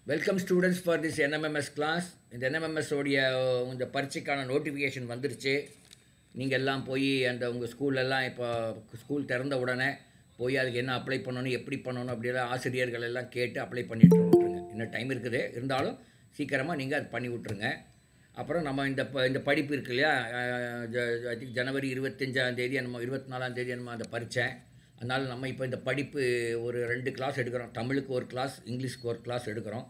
Welcome students for this NMMS class. இந்த NMMS உடைய இந்த பரீட்சைக்கான நோட்டிஃபிகேஷன் வந்துருச்சு. நீங்கள் எல்லாம் போய் அந்த உங்கள் ஸ்கூல்லெல்லாம் இப்போ ஸ்கூல் திறந்த உடனே போய் அதுக்கு என்ன அப்ளை பண்ணணும் எப்படி பண்ணணும் அப்படிலாம் ஆசிரியர்கள் எல்லாம் கேட்டு அப்ளை பண்ணிட்டு விட்ருங்க. இன்னும் டைம் இருக்குது, இருந்தாலும் சீக்கிரமாக நீங்கள் அது பண்ணி விட்ருங்க. அப்புறம் நம்ம இந்த படிப்பு இருக்கு இல்லையா, ஐ திங்க் ஜனவரி 25 நம்ம 24 நம்ம அந்த பரீட்சை. அதனால் நம்ம இப்போ இந்த படிப்பு ஒரு 2 கிளாஸ் எடுக்கிறோம். தமிழுக்கு ஒரு கிளாஸ், இங்கிலீஷ்க்கு ஒரு கிளாஸ் எடுக்கிறோம்.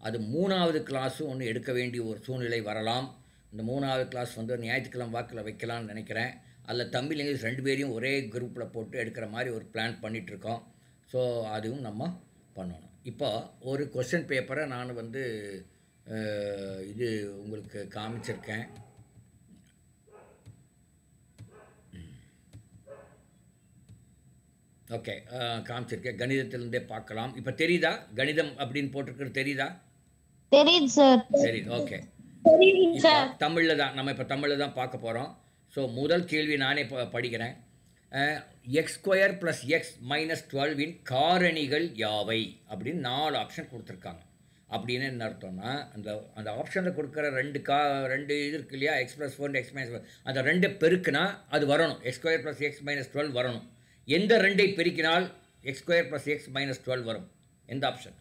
அது 3வது கிளாஸும் ஒன்று எடுக்க வேண்டிய ஒரு சூழ்நிலை வரலாம். இந்த 3வது கிளாஸ் வந்து ஞாயிற்றுக்கிழமை வாக்கில் வைக்கலாம்னு நினைக்கிறேன். அதில் தமிழ் இங்கிலீஷ் 2 பேரையும் ஒரே குரூப்பில் போட்டு எடுக்கிற மாதிரி ஒரு பிளான் பண்ணிகிட்ருக்கோம். ஸோ அதுவும் நம்ம பண்ணணும். இப்போ ஒரு கொஸ்டின் பேப்பரை நான் வந்து இது உங்களுக்கு காமிச்சிருக்கேன். ஓகே, காமிச்சிருக்கேன். கணிதத்திலேருந்தே பார்க்கலாம். இப்போ தெரியுதா? கணிதம் அப்படின்னு போட்டிருக்கிறது தெரியுதா? தெரியுது சார். சரி, ஓகே. தமிழில் தான் நம்ம இப்போ தமிழில் தான் பார்க்க போகிறோம். ஸோ முதல் கேள்வி நானே படிக்கிறேன். x² + x - 12 காரணிகள் யாவை அப்படின்னு 4 ஆப்ஷன் கொடுத்துருக்காங்க. அப்படின்னு என்ன அர்த்தம்னா, அந்த ஆப்ஷனில் கொடுக்குற ரெண்டு இது இருக்கு இல்லையா, x + 4 x - 4, அந்த 2 பெருக்குனா அது வரணும். x² + x - 12 வரணும். எந்த 2ஐ பெருக்கினால் x² + x - 12 வரும்? எந்த ஆப்ஷன்?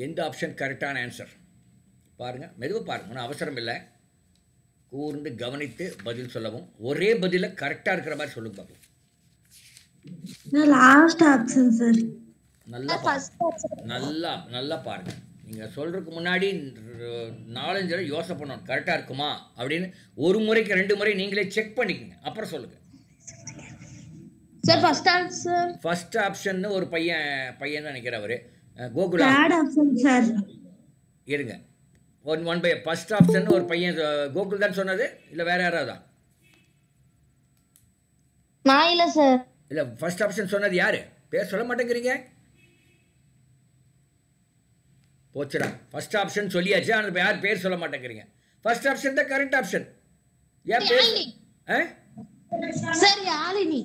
எந்த ஆப்ஷன் கரெக்டான ஆன்சர்? பாருங்கள், மெதுவாக பாருங்கள், ஒன்றும் அவசரம் இல்லை. கூர்ந்து கவனித்து பதில் சொல்லவும். ஒரே பதில கரெக்டாக இருக்கிற மாதிரி சொல்லுங்க பாப்போம். Last option sir. நல்லா பாருங்க. நீங்கள் சொல்கிறதுக்கு முன்னாடி 4-5 தடவை யோசனை பண்ணணும், கரெக்டாக இருக்குமா அப்படின்னு. ஒரு முறைக்கு 2 முறை நீங்களே செக் பண்ணிக்கோங்க, அப்புறம் சொல்லுங்கள். சார் ஃபர்ஸ்ட் ஆப்ஷன் ஒரு பையன் தான் நினைக்கிறேன் அவர். கோகுலா சார். இருங்க, ஒன் பை ஃபர்ஸ்ட் ஆப்ஷன் ஒரு பையன் கோகுல் தான் சொன்னது, இல்லை வேற யாராவதா? நான் இல்ல சார். இல்லை, ஃபர்ஸ்ட் ஆப்ஷன் சொன்னது யாரு? பேர் சொல்ல மாட்டேங்கிறீங்க. போச்சுடா, ஃபர்ஸ்ட் ஆப்ஷன் சொல்லியாச்சு, ஆனால் யார் பேர் சொல்ல மாட்டேங்கிறீங்க. ஃபர்ஸ்ட் ஆப்ஷன் தான் கரெக்ட் ஆப்ஷன். ஏன் பேர்? சார் யாழினி.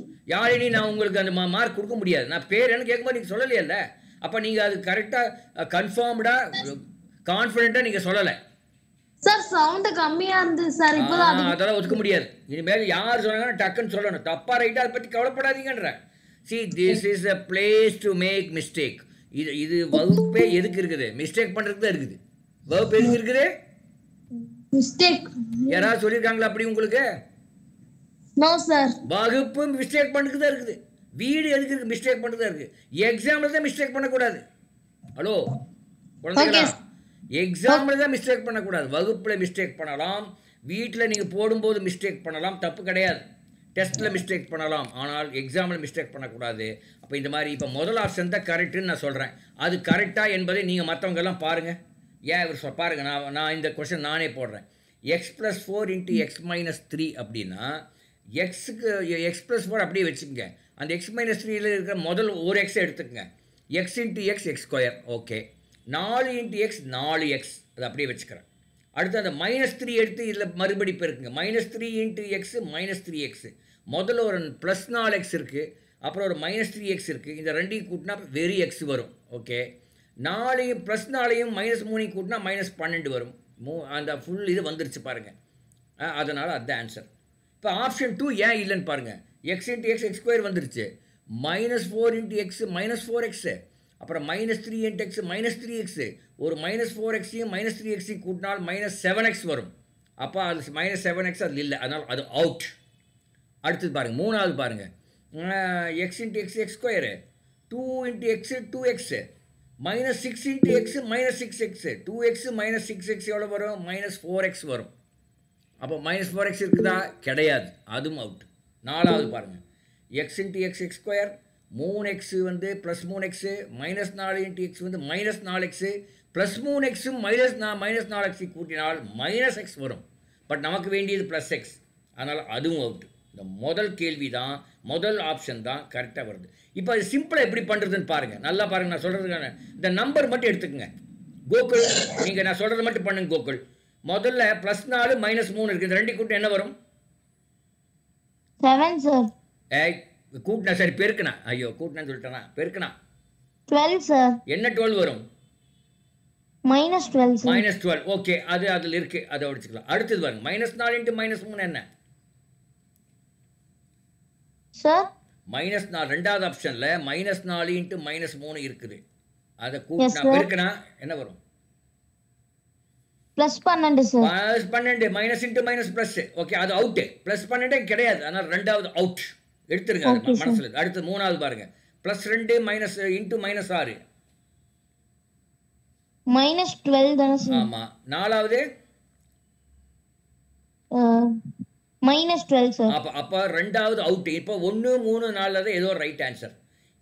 நான் உங்களுக்கு அந்த மார்க் கொடுக்க முடியாது. நான் பேர் என்ன கேட்கும்போது நீங்கள் சொல்லலையல்ல. அப்போ நீங்கள் அது கரெக்டாக கன்ஃபார்ம்டாக கான்ஃபிடென்ட்டாக நீங்கள் சொல்லலை சார். சவுண்ட் கம்மியா இருந்து சார். இப்போதான் அதெல்லாம் ஒதுக்க முடியாது. இனிமேல் யார் சொன்னாங்கன்னா டக்குன்னு சொல்லணும். தப்பா ரைட்டா அதை பற்றி கவலைப்படாதீங்கன்ற. See, this is a place to make mistake. இது வகுப்பே எதுக்கு இருக்குது? மிஸ்டேக் பண்ணுறதுக்கு தான் இருக்குது. வகுப்பு எதுக்கு இருக்குது? மிஸ்டேக். யாராவது சொல்லியிருக்காங்களா அப்படி உங்களுக்கு? No sir. வகுப்பு மிஸ்டேக் பண்ணுறதுக்கு தான் இருக்குது. வீடு எதுக்கு இருக்குது? மிஸ்டேக் பண்ணுறது தான் இருக்குது. எக்ஸாமில் தான் மிஸ்டேக் பண்ணக்கூடாது. ஹலோ குழந்தைங்களா, எக்ஸாமில் தான் மிஸ்டேக் பண்ணக்கூடாது. வகுப்பில் மிஸ்டேக் பண்ணலாம், வீட்டில் நீங்கள் போடும்போது மிஸ்டேக் பண்ணலாம், தப்பு கிடையாது. டெஸ்ட்டில் மிஸ்டேக் பண்ணலாம், ஆனால் எக்ஸாமில் மிஸ்டேக் பண்ணக்கூடாது. அப்போ இந்த மாதிரி இப்போ முதல் ஆப்ஷன் தான் கரெக்டுன்னு நான் சொல்கிறேன். அது கரெக்டாக என்பதை நீங்கள் மற்றவங்கெல்லாம் பாருங்கள். ஏன் இவர் பாருங்கள், நான் இந்த கொஷின் நானே போடுறேன். x + 4 × x - 3 அப்படின்னா எக்ஸுக்கு x + 4 அப்படியே வச்சுக்கோங்க. அந்த x - 3ல் இருக்கிற முதல் ஒரு எக்ஸை எடுத்துக்கங்க. x × x x². Okay, 4 × x 4x, அது அப்படியே வச்சுக்கிறேன். அடுத்து அந்த -3 எடுத்து இதில் மறுபடி பெருக்குங்க. -3 × x -3x. முதல்ல ஒரு +4x இருக்குது, அப்புறம் ஒரு -3x இருக்குது. இந்த ரெண்டையும் கூட்டினா வெரி x வரும். ஓகே, 4 +4 -3 கூட்டினா -12 வரும். அந்த ஃபுல் இது வந்துருச்சு பாருங்கள். அதனால் அதுதான் ஆன்சர். இப்போ ஆப்ஷன் 2 ஏன் இல்லைன்னு பாருங்கள். x × x x² வந்துருச்சு. -4 × x -4x, அப்புறம் -3 × x -3x. ஒரு -4x-ஐயும் -3x-ஐயும் கூட்டினால் -7x வரும். அப்போ அது -7x அது இல்லை, அதனால் அது அவுட். அடுத்தது பாருங்கள், 3வது பாருங்கள். x × x x², 2 × x 2x, -6 × x -6x. 2x -6x எவ்வளோ வரும்? -4x வரும். அப்போ -4x இருக்குதா? கிடையாது, அதுவும் அவுட். 4வது பாருங்கள், x × x x², 3x வந்து +3x, -4 × x வந்து -4x, +3x -4x கூட்டினால் -x வரும். பட் நமக்கு வேண்டியது +x, அதனால் அதுவும் அவுட். இந்த முதல் கேள்வி தான், முதல் ஆப்ஷன் தான் கரெக்டாக வருது. இப்போ அது சிம்பிளாக எப்படி பண்ணுறதுன்னு பாருங்கள், நல்லா பாருங்கள். நான் சொல்கிறதுக்கான இந்த நம்பர் மட்டும் எடுத்துக்கங்க. கோகுல், நீங்கள் நான் சொல்கிறது மட்டும் பண்ணுங்க கோகுல். முதல்ல +4 -3 இருக்குது. இந்த ரெண்டு கூட்டம் என்ன வரும்? 7 சார். ஏய், கூட்டினா சரி, பெருக்குனா. ஐயோ, கூட்டினு சொல்லிட்டேனா, பெருக்குனா 12 சார். என்ன 12 வரும்? -12 சார். -12. ஓகே, அது அதில் இருக்குது, அதை உடைச்சிக்கலாம். அடுத்தது பாருங்க, -4 × -3 என்ன? சார் -4. ரெண்டாவது ஆப்ஷனில் -4 × -3 இருக்குது. அதை கூட்டினா sir. பெருக்குனா என்ன வரும்? +12 sir. +12. Minus into minus plus. Okay, அது அவுட்டு. +12 கிடையாது, ஆனால் ரெண்டாவது அவுட் எடுத்துருங்க. அது Okay, sir. மனசில். அடுத்து மூணாவது பாருங்க, +2 இன்ட்டு -6. -12 தானே சார். ஆமாம். நாலாவது -12 சார். அப்போ ரெண்டாவது அவுட். இப்போ 1, 3, 4 தான் ஏதோ ரைட் ஆன்சர்.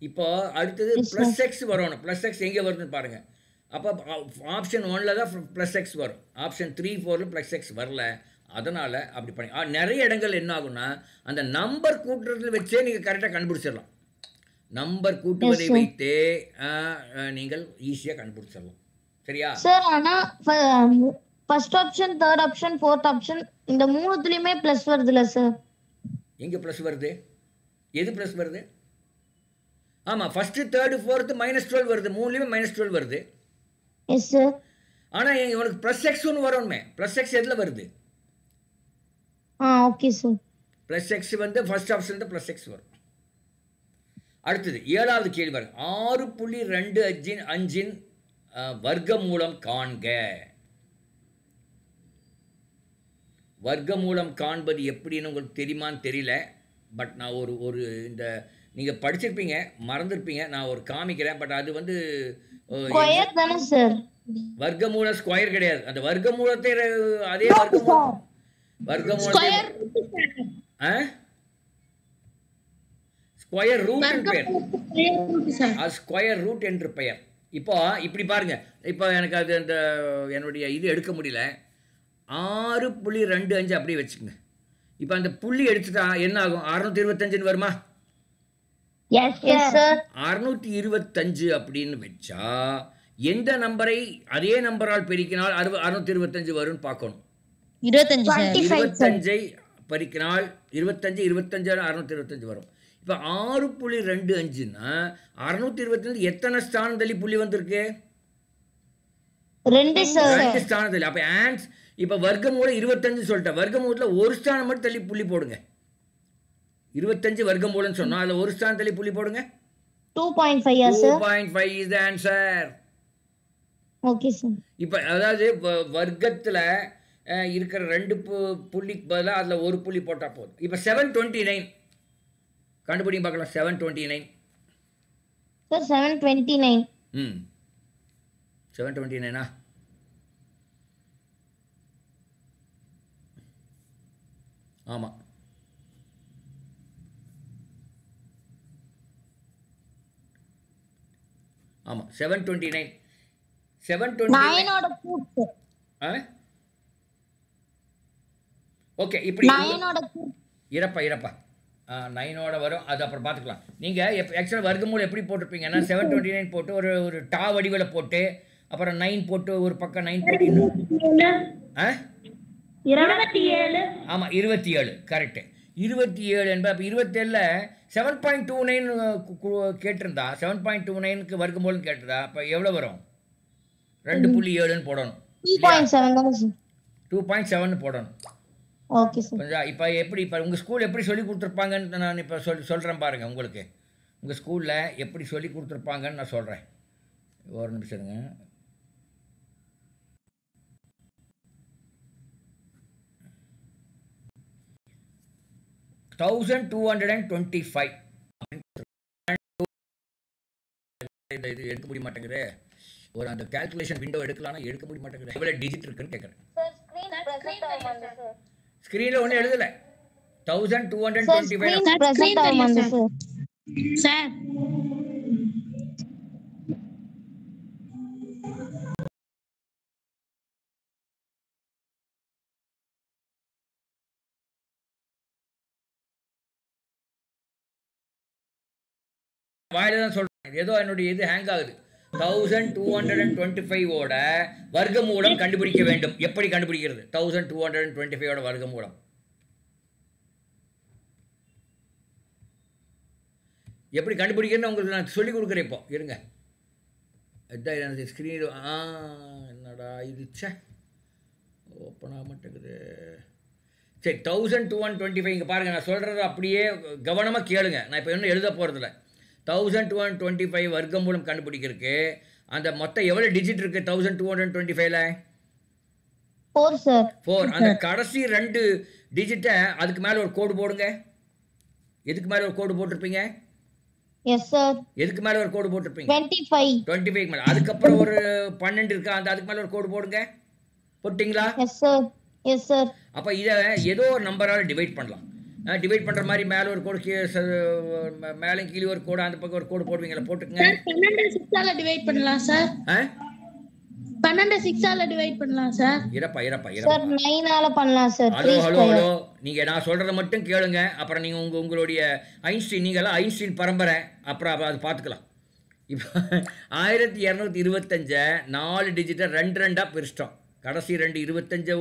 இப்போ அடுத்தது Yes, sir. +x வரணும். +x எங்கே வருதுன்னு பாருங்க. அப்போ ஆப்ஷன் 1ல் தான் +x வரும். ஆப்ஷன் 3, 4ல் +x வரல. அதனால் அப்படி பண்ணி நிறைய இடங்கள் என்ன ஆகும்னா, அந்த நம்பர் கூட்டுறதுல வச்சே நீங்கள் கரெக்டாக கண்டுபிடிச்சிடலாம். நம்பர் கூட்டுவதை Yes, sir. வைத்தே நீங்கள் ஈஸியாக கண்டுபிடிச்சிடலாம். சரியா? சார் ஆனா first option, third option, fourth option இந்த மூணுத்துலயுமே ப்ளஸ் வருதுல சார்? எங்கே ப்ளஸ் வருது? எது ப்ளஸ் வருது? ஆமாம், ஃபஸ்ட்டு, தேர்டு, ஃபோர்த்து -12 வருது. மூணுலேயுமே -12 வருது. Yes sir. ஆனால் இவனுக்கு +x ஒன்று வரணுமே. +x எதில் வருது? Okay sir. +x வந்து ஃபர்ஸ்ட் ஆப்ஷன் தான் +x வரும். அடுத்தது 7வது கேள்வி பாருங்க. 6.25 வர்க்கமூலம் காண்க. வர்க்கமூலம் காண்பது எப்படின்னு உங்களுக்கு தெரியுமான்னு தெரியல. பட் நான் ஒரு இந்த நீங்கள் படிச்சிருப்பீங்க, மறந்துருப்பீங்க. நான் ஒரு காமிக்கிறேன். பட் அது வந்து ஸ்கொயர் தானே சார்? வர்க்கமூலம் ஸ்கொயர் கிடையாது. அந்த வர்க்கமூலத்தை அதே வர்க்கமூலத்தை ஸ்கொயர் ரூட் என்று பெயர். ஸ்கொயர் ரூட் என்று பெயர். இப்போ இப்படி பாருங்க. இப்போ எனக்கு அது அந்த என்னுடைய இது எடுக்க முடியல. 6.25 அப்படியே வச்சுக்கோங்க. இப்போ அந்த புள்ளி எடுத்துட்டா என்ன ஆகும்? 625 வருமா? Yes sir. 625 அப்படின்னு வச்சா எந்த நம்பரை அதே நம்பரால் பெருக்கினால் 625 வரும்னு பார்க்கணும். 25 பெருக்கினால் 25 625 வரும். இப்போ 6.25ன்னா 625 எத்தனை ஸ்தானம் தள்ளி புள்ளி வந்திருக்கு? 2 சார். 2 ஸ்தானம் தள்ளி. அப்போ இப்போ வர்க்கமூலம் 25 சொல்லிட்டேன். வர்க்கமூலத்தில் ஒரு ஸ்தானம் மட்டும் தள்ளி புள்ளி போடுங்க. 25 வர்க்கமூலம்னு சொன்னா அதில் ஒரு ஸ்தானம் தள்ளி புள்ளி போடுங்க. 2.5 sir. 2.5 is the answer. Okay sir. இப்போ அதாவது வர்க்கத்தில் இருக்கிற 2 புள்ளிக்கு பதிலாக அதில் ஒரு புள்ளி போட்டால் போதும். இப்போ 729 கண்டுபிடிங்க பார்க்கலாம். 729 சார் 729. 729 ஆமாம். ஆமாம் 729. 9 கூட்டு. ஓகே, இப்படி 9 இருப்பா 9 வரும். அது அப்புறம் பார்த்துக்கலாம். நீங்கள் ஆக்சுவலாக வர்க்கமூலம் எப்படி போட்டிருப்பீங்கன்னா 729 போட்டு ஒரு டா வடிவில் போட்டு அப்புறம் 9 போட்டு ஒரு பக்கம் 9 போட்டு 27. ஆமாம் 27 கரெக்டு. 27 என்பது அப்போ 27ல் 7.29 கேட்டிருந்தா 7.29க்கு வர்க்கமூலம் கேட்டிருந்தா அப்போ எவ்வளோ வரும்? 2.7ன்னு போடணும். 2.7 போடணும். Okay sir. இப்போ எப்படி இப்போ உங்கள் ஸ்கூல் எப்படி சொல்லி கொடுத்துருப்பாங்கன்னு நான் இப்போ சொல்கிறேன் பாருங்கள். உங்களுக்கு உங்கள் ஸ்கூலில் எப்படி சொல்லி கொடுத்துருப்பாங்கன்னு நான் சொல்கிறேன். ஒரு நிமிஷம் இருங்க. $1225 இது எடுக்க முடிய மாட்டேங்குது. ஒரு அந்த கால்குலேஷன் விண்டோ எடுக்கலாம்னா எடுக்க முடிய மாட்டேங்குது. எவ்வளோ டிஜிட் இருக்குன்னு கேட்குறேன். ஸ்க்ரீனில் ஒன்றும் எழுதலை. 1225 சார் வாயில தான் சொல்கிறேன், ஏதோ என்னுடைய இது ஹேங் ஆகுது. 1225ஓட வர்க்கமூலம் கண்டுபிடிக்க வேண்டும். எப்படி கண்டுபிடிக்கிறது 1225ஓட வர்க்கமூலம்? எப்படி கண்டுபிடிக்கிறதுன்னு உங்களுக்கு நான் சொல்லிக் கொடுக்குறேன். இப்போ இருங்க, இதான் எனக்கு ஸ்க்ரீன். என்னடா இது, சே ஓப்பன் ஆக மாட்டேங்குது. சரி, 1225 இங்கே பாருங்கள், நான் சொல்கிறத அப்படியே கவனமாக கேளுங்க. நான் இப்போ இன்னும் எழுத போகிறதில்ல. 1225 வர்க்கமூலம் கண்டுபிடிக்கிறதுக்கு அந்த மொத்தம் எவ்வளோ டிஜிட் இருக்குது 1225ல? 4 சார். 4. அந்த கடைசி 2 டிஜிட்டை அதுக்கு மேலே ஒரு கோடு போடுங்க. எதுக்கு மேலே ஒரு கோடு போட்டிருப்பீங்க? Yes sir. எதுக்கு மேலே ஒரு கோடு போட்டிருப்பீங்க? 25 மேலே. அதுக்கப்புறம் ஒரு 12 இருக்கா, அந்த அதுக்கு மேலே ஒரு கோடு போடுங்க. போட்டிங்களா? Yes sir. Yes sir. அப்போ இதை ஏதோ ஒரு நம்பரால் டிவைட் பண்ணலாம். டிவைட் பண்ணுற மாதிரி மேலே ஒரு கோடு, மேலே கீழே ஒரு கோடு, அந்த பக்கம் ஒரு கோடு போடுவீங்களா? போட்டுக்கங்க. 12 6ஆல டிவைட் பண்ணலாம் சார். 12 6ஆல டிவைட் பண்ணலாம் சார். இருப்பா சார் 9ஆல பண்ணலாம் சார். ஹலோ நீங்க நான் சொல்றத மட்டும் கேளுங்க. அப்புறம் நீங்க உங்களுடைய ஐன்ஸ்டீன், நீங்களாம் ஐன்ஸ்டீன் பரம்பரை, அப்புறம் அது பார்த்துக்கலாம். இப்போ 1225 4 டிஜிட்டை 2 பிரிச்சிட்டோம். கடைசி 2 25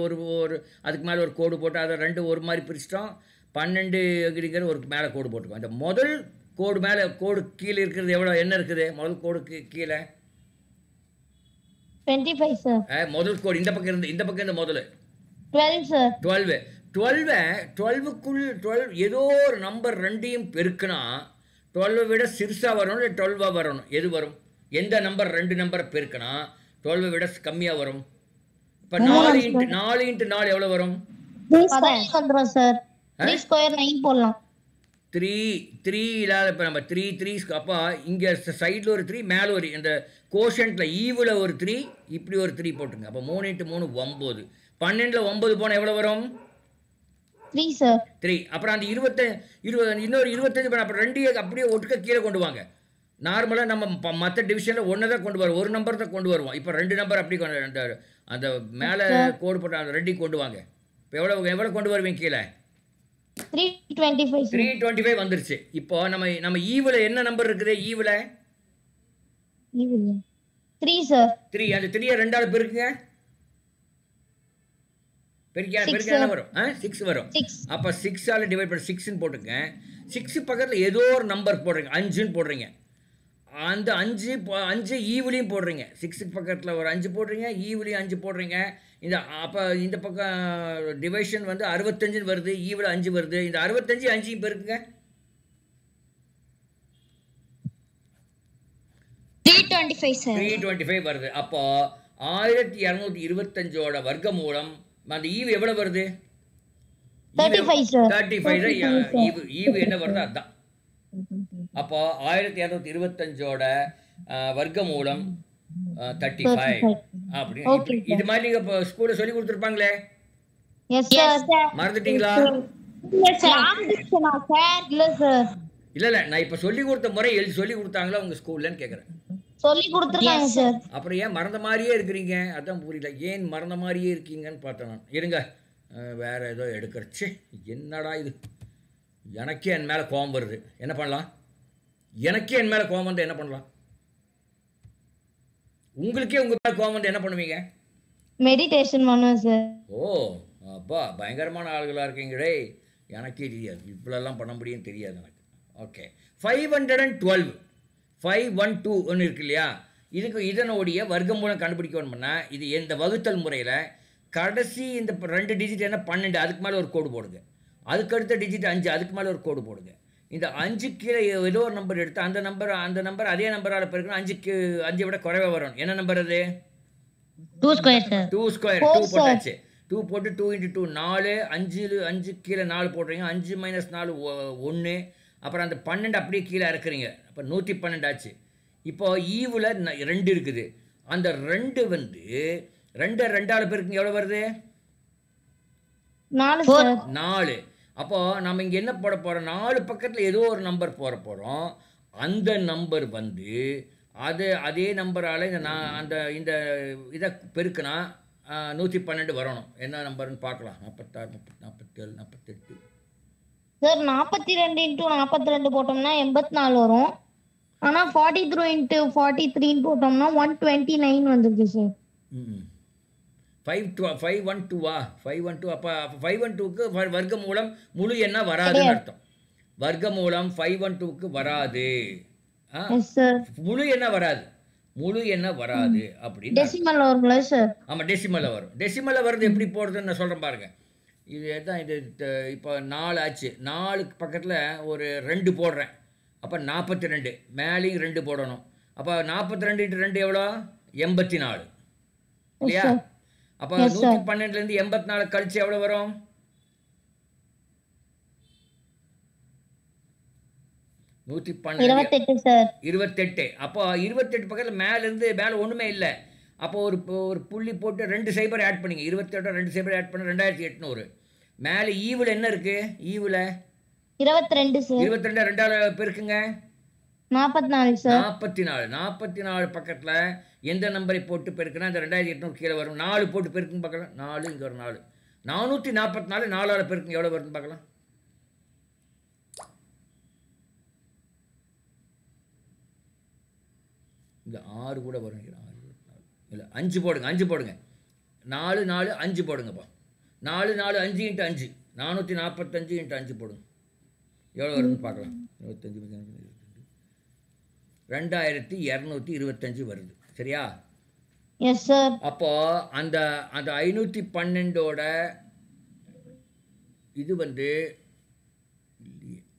ஒரு அதுக்கு மேலே ஒரு கோடு போட்டு அதை 2 ஒரு மாதிரி பிரிச்சிட்டோம். 12 அப்படிங்கிற ஒரு மேலே கோடு போட்டுக்கோம். அந்த முதல் கோடு மேலே கோடு கீழே இருக்கிறது எவ்வளோ, என்ன இருக்குது முதல் கோடுக்கு கீழே? 25 சார். முதல் கோடு இந்த பக்கம் இருந்து, இந்த பக்கம் இருந்து முதல்ல 12 சார். 12 ஏதோ ஒரு நம்பர் 2ஐயும் பெருக்குனா 12 விட சிறுசா வரணும் இல்லை 12 வரணும்? எது வரும்? எந்த நம்பர் 2 நம்பரை பெருக்குனா 12 விட கம்மியாக வரும்? இப்போ 4 × 4 எவ்வளோ வரும்? 15 வந்துரும் சார். 3 ஸ்கொயர் 9 போடலாம். 3 இல்லாத இப்போ நம்ம 3 3 அப்போ இங்கே சைடில் ஒரு 3, மேலே ஒரு இந்த கோஷன்ட்டில் ஈவில் ஒரு 3, இப்படி ஒரு 3 போட்டுங்க. அப்போ 3 × 3 9. 12ல் 9 போனால் எவ்வளோ வரும்? 3 சார். 3. அப்புறம் அந்த 25 இன்னொரு 25 அப்புறம் 2 அப்படியே ஒட்டுக்க கீழே கொண்டு வாங்க. நார்மலாக நம்ம மற்ற டிவிஷனில் 1 தான் கொண்டு வரோம், ஒரு நம்பர் தான் கொண்டு வருவோம். இப்போ 2 நம்பர் அப்படி அந்த மேலே கோடு போட்டு அந்த 2 கொண்டு வாங்க. இப்போ எவ்வளோ கொண்டு வருவீங்க கீழே? 325 சார். 325 வந்துருச்சு. இப்போ நம்ம ஈவில் என்ன நம்பர் இருக்குது? Evil 3 sir. 3. அந்த 3 2ஆல் பெருக்குங்க. பெருக்கியா என்ன வரும்? 6 வரும். அப்போ 6ஆல் டிவைட் பண்ணி 6ன்னு போட்டுங்க. 6 பக்கத்தில் ஏதோ ஒரு நம்பர் போடுறீங்க, 5ன்னு போடுறீங்க. அந்த 5 ஈவிலையும் போடுறீங்க. 6 பக்கத்தில் ஒரு 5 போடுறீங்க, ஈவிலையும் 5 போடுறீங்க. அப்போ இந்த பக்கம் டிவைஷன் வந்து 65 வருது, ஈவில் 5 வருது. இந்த 65 5ஐயும் பெருக்குங்க. 325 சார். 325 வருது. அப்போ 1225ஓட வர்க்கமூலம் அந்த ஈவு எவ்வளவு வருது? 35 சார். 35 ஈவு என்ன வருது அதுதான். அப்போ 1225ஓட வர்க்கமூலம் 35 அப்படி. இது மாதிரி நீங்க இப்போ ஸ்கூல்ல சொல்லி கொடுத்துருப்பாங்களே, எஸ் சார். மறந்துட்டீங்களா? இல்ல நான் இப்ப சொல்லி கொடுத்த முறை சொல்லி கொடுத்தாங்களா உங்க ஸ்கூல்லன்னு கேக்குறேன். சொல்லி கொடுத்துருக்காங்க சார். அப்புறம் ஏன் மறந்த மாதிரியே இருக்கிறீங்க? அதான் புரியல, ஏன் மறந்த மாதிரியே இருக்கீங்கன்னு பார்த்தேன் நான். இருங்க, வேற ஏதோ எடுக்கிறச்சு. என்னடா இது, எனக்கே என் மேலே கோபம் வருது. என்ன பண்ணலாம்? எனக்கே என் மேலே கோபம் வந்து என்ன பண்ணலாம்? உங்களுக்கே உங்க மேலே கோபம் வந்து என்ன பண்ணுவீங்க? மெடிடேஷன் பண்ணுவேன் சார். ஓ அப்பா, பயங்கரமான ஆளுகளாக இருக்கீங்களே. எனக்கே தெரியாது, இவ்வளோலாம் பண்ண முடியும்னு தெரியாது எனக்கு. ஓகே, 512 512 ஒன்று இருக்கு இல்லையா? இதனுடைய வர்க்கமூலம் கண்டுபிடிக்கணும்னா இது எந்த வகுத்தல் முறையில் கடைசி இந்த 2 டிஜிட் என்ன 12, அதுக்கு மேலே ஒரு கோடு போடுங்க. அதுக்கடுத்த டிஜிட் 5, அதுக்கு மேலே ஒரு கோடு போடுங்க. இந்த 5 கீழே ஏதோ ஒரு நம்பர் எடுத்து அந்த நம்பர் அதே நம்பரால் பெருக்கணும். 5 விட குறைவாக வரணும். என்ன நம்பர் அது? 2 ஸ்கொயர் சார். 2 ஸ்கொயர். 2 போட்டாச்சு. 2 போட்டு 2 × 2 4. 5 கீழே 4 போடுறீங்க. 5 - 4 1. அப்புறம் அந்த 12 அப்படியே கீழே இறக்குறீங்க. அப்போ 112 ஆச்சு. இப்போ ஈவில் 2 இருக்குது. அந்த 2 வந்து 2ஆல் பெருக்குங்க. எவ்வளோ வருது? 4. அப்போ நம்ம இங்கே என்ன போட போகிறோம்? 4 பக்கத்தில் ஏதோ ஒரு நம்பர் போட போகிறோம். அந்த நம்பர் வந்து அதே நம்பரால் இந்த இதை பெருக்குனா 112 வரணும். என்ன நம்பர்னு பார்க்கலாம். 46 47 48 சார். 42 × 42 போட்டோம்னா 84 வரும். ஆனா 43 into 43 போட்டோம்னா 129 வந்துருக்கு சார். 512 512 அப்போ 512க்கு வர்க்கமூலம் முழு எண்ணா வராதுன்னு அர்த்தம். வர்க்கமூலம் 512க்கு வராது. Yes sir. முழு எண்ணா வராது, முழு எண்ணா வராது அப்படின்னு. டெசிமல் வரும்ல சார்? ஆமா, டெசிமல்ல வரும். டெசிமல்ல வருது எப்படி போடுறதுன்னு நான் சொல்றேன் பாருங்க. இது தான் இது இப்போ 4 ஆச்சு. 4க்கு பக்கத்தில் ஒரு 2 போடுறேன், அப்போ 42. மேலேயும் 2 போடணும். அப்போ 42 × 2 எவ்வளோ? 84 இல்லையா? அப்போ 112லேருந்து 84 கழிச்சு எவ்வளோ வரும்? 112 சார். 28. அப்போ 28 பக்கத்தில் மேலேருந்து மேலே ஒன்றுமே இல்லை. அப்போ ஒரு புள்ளி போட்டு 2 0 ஆட் பண்ணிங்க. 28 2 0 ஆட் பண்ண 2800. மேலே ஈவில் என்ன இருக்கு? Evil 22 sir. 22 2ஆல் பெருக்குங்க. 44 சார். 44 பக்கத்தில் எந்த நம்பரை போட்டு பெருக்குனா அந்த 2800 கீழே வரும். 4 போட்டு பெருக்குன்னு பார்க்கலாம். 4 இங்கே ஒரு 4. 444 4ஆல் பெருக்குங்க எவ்வளோ வருதுன்னு பார்க்கலாம். இங்கே 6 கூட வரும். 6 இல்லை 5 போடுங்க. 5 போடுங்க. 4 4 5 போடுங்கப்பா. 4 4 5 × 5 445 × 5 போடுங்க. எவ்வளோ வருதுன்னு பார்க்கலாம். 25 2225 வருது. சரியா? Yes sir. அப்போ அந்த 512ஓட இது வந்து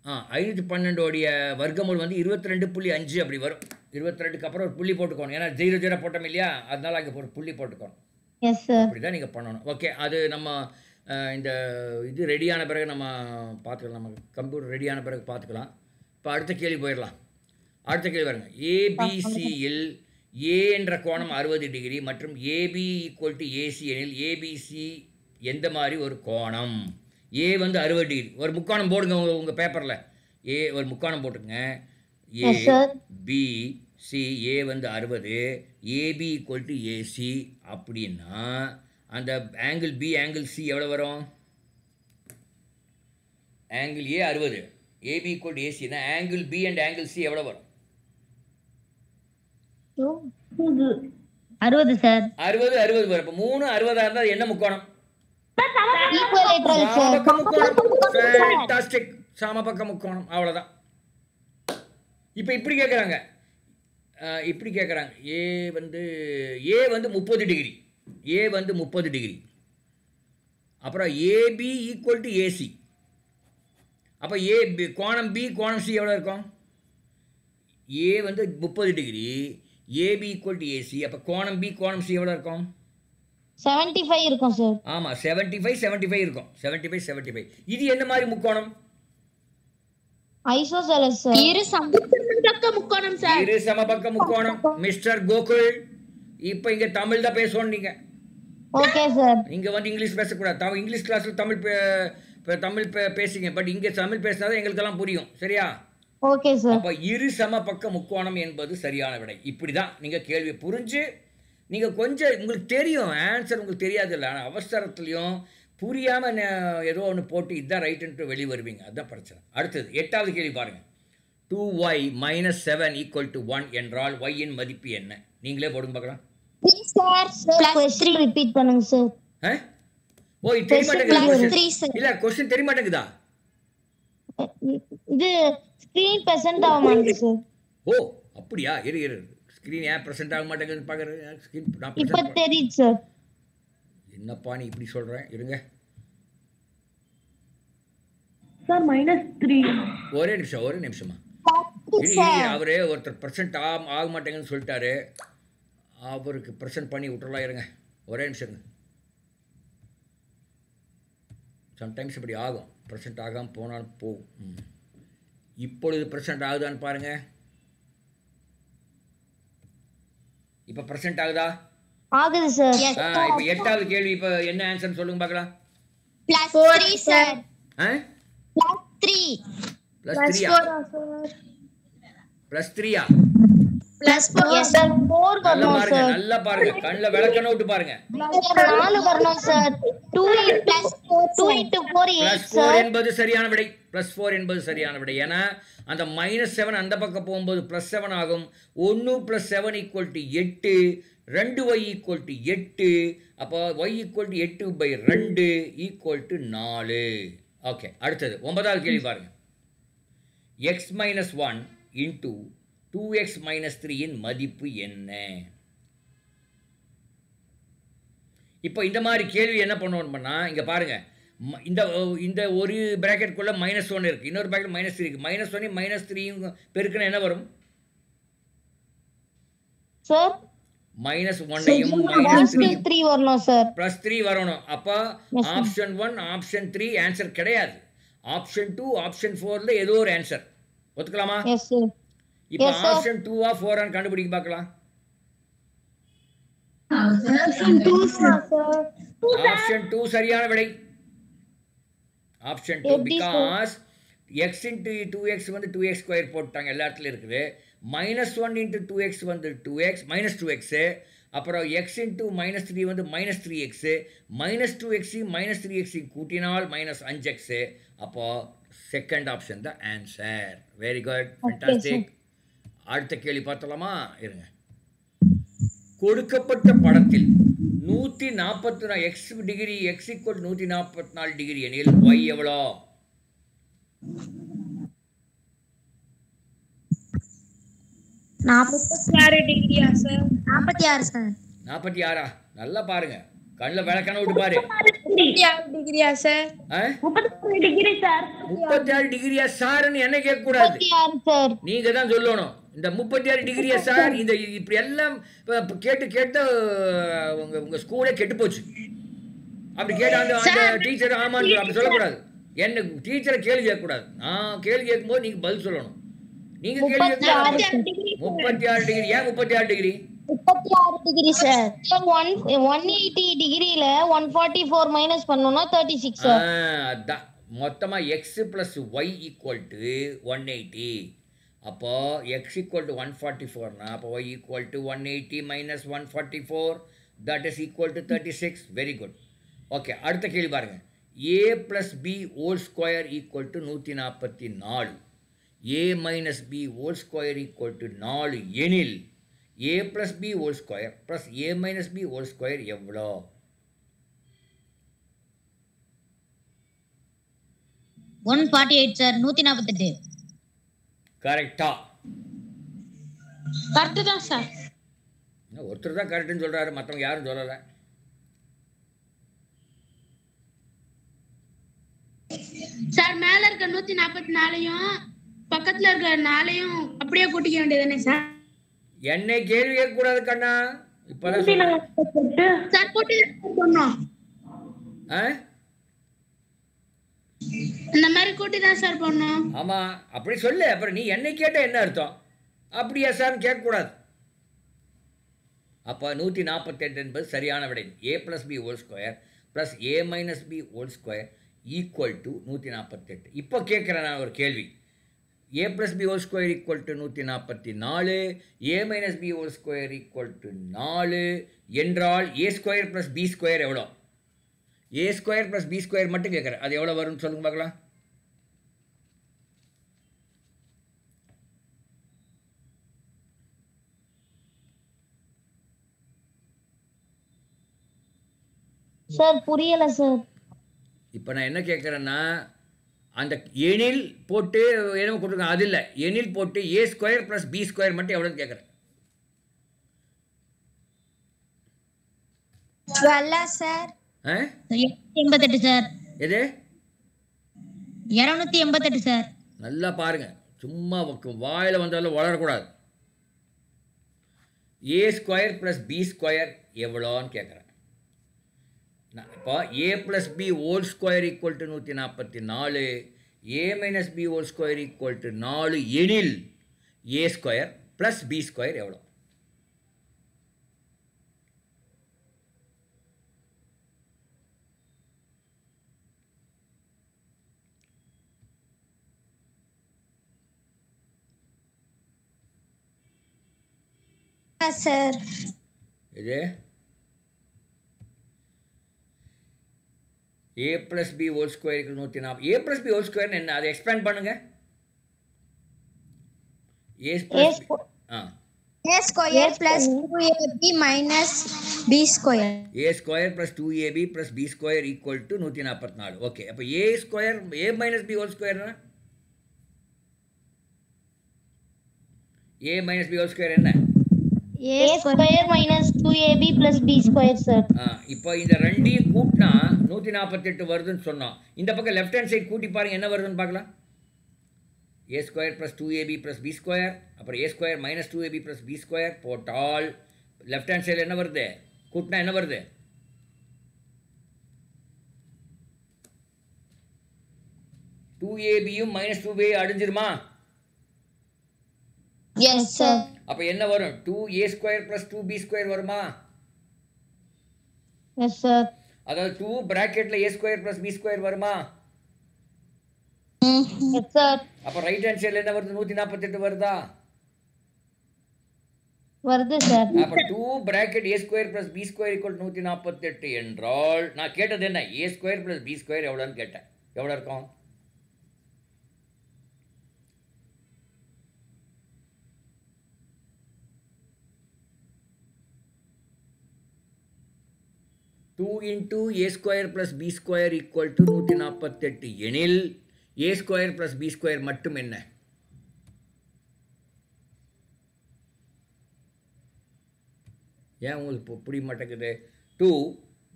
512ஓடைய வர்க்கமூலம் வந்து 22.5 அப்படி வரும். 22க்கு அப்புறம் ஒரு புள்ளி போட்டுக்கணும். ஏன்னா 0 0 போட்டோம் இல்லையா, அதனால அங்கே ஒரு புள்ளி போட்டுக்கணும். Yes sir. அப்படி தான் நீங்கள் பண்ணணும். ஓகே, அது நம்ம இந்த இது ரெடியான பிறகு நம்ம பார்த்துக்கலாம். நம்ம கம்ப்யூட்டர் ரெடியான பிறகு பார்த்துக்கலாம். இப்போ அடுத்த கேள்வி போயிடலாம். அடுத்த கேள்வி பாருங்க. ஏபிசியில் ஏ என்ற கோணம் 60 டிகிரி மற்றும் ஏபி ஈக்குவல் டு ஏசி எனில் ஏபிசி எந்த மாதிரி ஒரு கோணம்? ஏ வந்து 60 டிகிரி. ஒரு முக்கோணம் போடுங்க உங்கள் பேப்பரில். ஏ ஒரு முக்கோணம் போட்டுங்க. ஏ பி சி. ஏ வந்து 60, ஏபி ஈக்குவல் டு ஏசி அப்படின்னா அந்த ஆங்கிள் பி ஆங்கிள் சி எவ்வளோ வரும்? Angle A 60, AB equal to ஏசினா angle B and angle C எவ்வளோ வரும்? 60 சார். 60 வரும். இப்போ 3 60 இருந்தால் என்ன முக்கோணம்? Equilateral sir. சமபக்க முக்கோணம். ஃபேண்டாஸ்டிக். சமபக்க முக்கோணம். அவ்வளோதான். இப்போ இப்படி கேட்குறாங்க. ஏ வந்து 30 டிகிரி. ஏ வந்து 30 டிகிரி. அப்புறம் ஏபி ஈக்குவல் டு ஏசி. அப்போ கோணம் பி கோணம் சி எவ்வளோ இருக்கும்? ஏ வந்து 30 degree, AB equal to AC. அப்போ கோணம் பி கோணம் சி எவ்வளோ இருக்கும்? 75 இருக்கும் சார். ஆமாம், 75 இருக்கும். 75. இது என்ன மாதிரி முக்கோணம்? Isosceles sir. இரு சமபக்க முக்கோணம் சார். இரு சமபக்க முக்கோணம். மிஸ்டர் கோகுல், இப்போ இங்கே தமிழ் தான் பேசணும் நீங்கள். Okay sir. இங்கே வந்து இங்கிலீஷ் பேசக்கூடாது. இங்கிலீஷ் கிளாஸில் தமிழ் பேசுங்க. பட் இங்கே தமிழ் பேசினா தான் எங்களுக்கெல்லாம் புரியும். சரியா? Okay sir. அப்போ இரு சமபக்க முக்கோணம் என்பது சரியான விடை. இப்படி தான் நீங்கள் கேள்வி புரிஞ்சு நீங்கள் கொஞ்சம் உங்களுக்கு தெரியும் ஆன்சர், உங்களுக்கு தெரியாது இல்லை. ஆனால் அவசரத்துலையும் புரியாமல் ஏதோ ஒன்று போட்டு இதுதான் ரைட்டுன்ட்டு வெளியே வருவீங்க. அதுதான் பிரச்சனை. அடுத்தது 8வது கேள்வி பாருங்கள். 2y - 7 = 1 என்றால் y இன் மதிப்பு என்ன? நீங்களே போடுங்க பார்க்கலாம். ரிப்பீட் பண்ணுங்க சார். ஓ, இது தெரிய மாட்டேங்குது. இல்லை, கொஸ்டின் தெரிய மாட்டேங்குதா? இது ஸ்கிரீன் பிரசன்ட் ஆக மாட்டேங்குது சார். ஓ அப்படியா? இரு ஸ்கிரீன் ஏன் பிரசன்ட் ஆக மாட்டேங்குதுன்னு பார்க்குறேன். ஸ்கிரீன் இப்போ தெரியுது சார். என்னப்பா நீ இப்படி சொல்கிறேன்? இருங்க சார் -3. ஒரே நிமிஷமா. அவரு ஒருத்தர் பிரசன்ட் ஆக மாட்டேங்குன்னு சொல்லிட்டாரு. அவருக்கு பிரசன்ட் பண்ணி விட்டுறலாம். இருங்க ஒரே நிமிஷம் இருங்க. சம்டைம்ஸ் இப்படி ஆகும். பிரசன்ட் ஆகாமல் போனாலும் போகும். இப்பொழுது பிரசன்ட் ஆகுதான்னு பாருங்க. இப்போ பிரசன்ட் ஆகுதா? ஆகுது சார். இப்போ 8வது கேள்வி. இப்போ என்ன ஆன்சர் சொல்லுங்க பார்க்கலாம். +3 சார். +3 +3 +3 எஸ் சார் 4 நல்லா வரணும் பாருங்க சார். நல்லா பாருங்க கண்ணில் விளக்கணும் விட்டு பாருங்க. 4 வரணும் சார். 2 into 4 plus 8 4 sir. என்பது சரியான விடை. பிளஸ் 4 என்பது சரியான விடை. ஏன்னா அந்த -7 அந்த பக்கம் போகும்போது +7 ஆகும். 1 + 7 = 8, 2y = 8. அப்போ y = 8/2 = 4. ஓகே, அடுத்தது 9வது கேள்வி பாருங்க. x - 1 × 2x - 3 இன் மதிப்பு என்ன? இப்போ இந்த மாதிரி கேள்வி என்ன பண்ணணும்னா இங்க பாருங்க, இந்த இந்த ஒரு பிராக்கெட்குள்ள -1 இருக்கு, இன்னொரு பிராக்கெட் -3 இருக்கு. -1 -3 பெருக்கினா என்ன வரும்? சார் -1ஐயும் +3 வரணும் சார். +3 வரணும். அப்போ ஆப்ஷன் 1 ஆப்ஷன் 3 ஆன்சர் கிடையாது. ஆப்ஷன் 2 ஆப்ஷன் 4ல ஏதோ ஒரு ஆன்சர். ஒத்துக்கலாமா? Yes sir. இப்போ Yes, sir. ஆப்ஷன் 2ஆ 4ஆன்னு கண்டுபிடிக்க பார்க்கலாம். Option 2 sir. ஆப்ஷன் 2 சரியான விடை. ஆப்ஷன் 2 எப்படி sir? Because x into 2x வந்து 2x² போட்டாங்க, எல்லா இடத்துலையும் இருக்குது. -1 into 2x வந்து 2x -2x. அப்புறம் x into -3 வந்து -3x. -2x -3x கூட்டினால் -5x. அப்போ செகண்ட் ஆப்ஷன் தான் ஆன்சர். Very good, fantastic. அடுத்த கேள்வி பார்த்தலாமா? இருங்க. கொடுக்கப்பட்ட படத்தில் 144 x டிகிரி x = 144 டிகிரி எனில் y எவ்வளோ? 46 டிகிரியா சார்? 46 சார். 46ஆ? நல்லா பாருங்க, கண்ணில் விளக்கணும் விட்டு பாரு. 36 டிகிரியா சார்? 36 degree sir. 36 டிகிரியா சார்னு என்ன கேட்கக்கூடாது, 36 சார். நீங்க தான் சொல்லணும். இந்த 36 டிகிரியா சார், இந்த இப்படி எல்லாம் கேட்டு கேட்டு உங்க ஸ்கூலே கெட்டு போச்சு. அப்படி கேட்ட அந்த டீச்சர் ஆமான்னு அப்படி சொல்லக்கூடாது. என்ன டீச்சரை கேள்வி கேட்கக்கூடாது. நான் கேள்வி கேட்கும்போது நீங்க பதில் சொல்லணும். நீங்க கேள்வி கேட்கக்கூடாது. 36 டிகிரி. ஏன் 36 டிகிரி? 36 degree sir. 180 டிகிரில 144 மைனஸ் பண்ணனும்னா 36 சார். அதான் மொத்தமா x + y = 180. அப்போ x = 144னா அப்போ y = 180 - 144, that is equal to 36. Very good. Okay, அடுத்த கேள்வி பாருங்க. a + b whole square = 144. a - b whole square = 4 எனில் a + b whole square plus a - b whole square எவ்வளோ? 148 சார். 148. கரெக்டா? கரெக்ட் தான் சார். ஒருத்தர் தான் கரெக்டுன்னு சொல்றாரு, மற்றவங்க யாரும் சொல்லலை. சார் மேல இருக்க 144யும் பக்கத்துல இருக்க 4யும் அப்படியே கூட்டிக்க வேண்டியதானே சார்? என்னை கேள்வி கேட்கக்கூடாது கண்ணா. இப்பதான் சொன்னேன். சார் கூட்டி சொன்னோம். இந்த மாதிரி கூட்டி தான் சார் பண்ணோம். ஆமா, அப்படி சொல்லு. அப்புறம் நீ என்னை கேட்ட என்ன அர்த்தம்? அப்படியா சார் கேட்கக்கூடாது. அப்போ 148 என்பது சரியான விடை. a + b whole square plus a - b whole square = 148. இப்போ கேட்குறேன் நான் ஒரு கேள்வி. a + b whole square = 144, a - b whole square = 4 என்றால் a² + b² எவ்வளோ? a² + b² மட்டும் கேட்குறேன், அது எவ்வளோ வரும்னு சொல்லுங்க பார்க்கலாம். சார் புரியல சார். இப்போ நான் என்ன கேட்குறேன்னா, அந்த எனில் போட்டு என்ன கொடுத்துருக்காங்க அது இல்லை, எனில் போட்டு a² + b² மட்டும் எவ்வளோன்னு கேட்குறேன். 12 சார். 288 சார். எது? 288 சார். நல்லா பாருங்க, சும்மா வாயில் வந்தாலும் வளரக்கூடாது. a² + b² எவ்வளோன்னு கேட்குறேன். இப்போ a + b whole square = 144, a - b whole square = 4 எனில் a² + b² எவ்வளோ? சார். இது a plus b whole square 140. a plus b whole square என்ன? அதை எக்ஸ்பேண்ட் பண்ணுங்க. a plus b ஆ A square plus 2ab minus b square. a square plus 2ab plus b square equal to 144. Okay, அப்போ a square a minus b whole square என்ன? a minus b whole square என்ன? A square minus 2ab plus b square sir. இப்போ இந்த ரெண்டையும் கூட்டினா 148 வருதுன்னு சொன்னோம். இந்த பக்கம் லெஃப்ட் ஹேண்ட் சைடு கூட்டி பாருங்க என்ன வருதுன்னு பார்க்கலாம். a square plus 2ab plus b square, அப்புறம் a square minus 2ab plus b square போட்டால் லெஃப்ட் ஹேண்ட் சைடில் என்ன வருது? கூட்டினா என்ன வருது? டூ ஏபியும் மைனஸ் 2b அடிஞ்சிருமா? Yes sir. அப்போ என்ன வரும்? 2a square plus 2b square வருமா? Yes sir. அதாவது 2 பிராக்கெட்டில் a square plus b square வருமா? Yes sir. அப்போ ரைட் ஹேண்ட் சைடில் என்ன வருது? 148 வருதா? வருது sir. அப்போ 2 bracket a square plus b square equal 148 என்றால் நான் கேட்டது என்ன? a square plus b square எவ்வளோன்னு கேட்டேன். எவ்வளோ இருக்கும்? Two into a square plus b square equal to 148 எனில் a square plus b square மட்டும் என்ன? ஏன் உங்களுக்கு புரிய மாட்டேங்குது? 2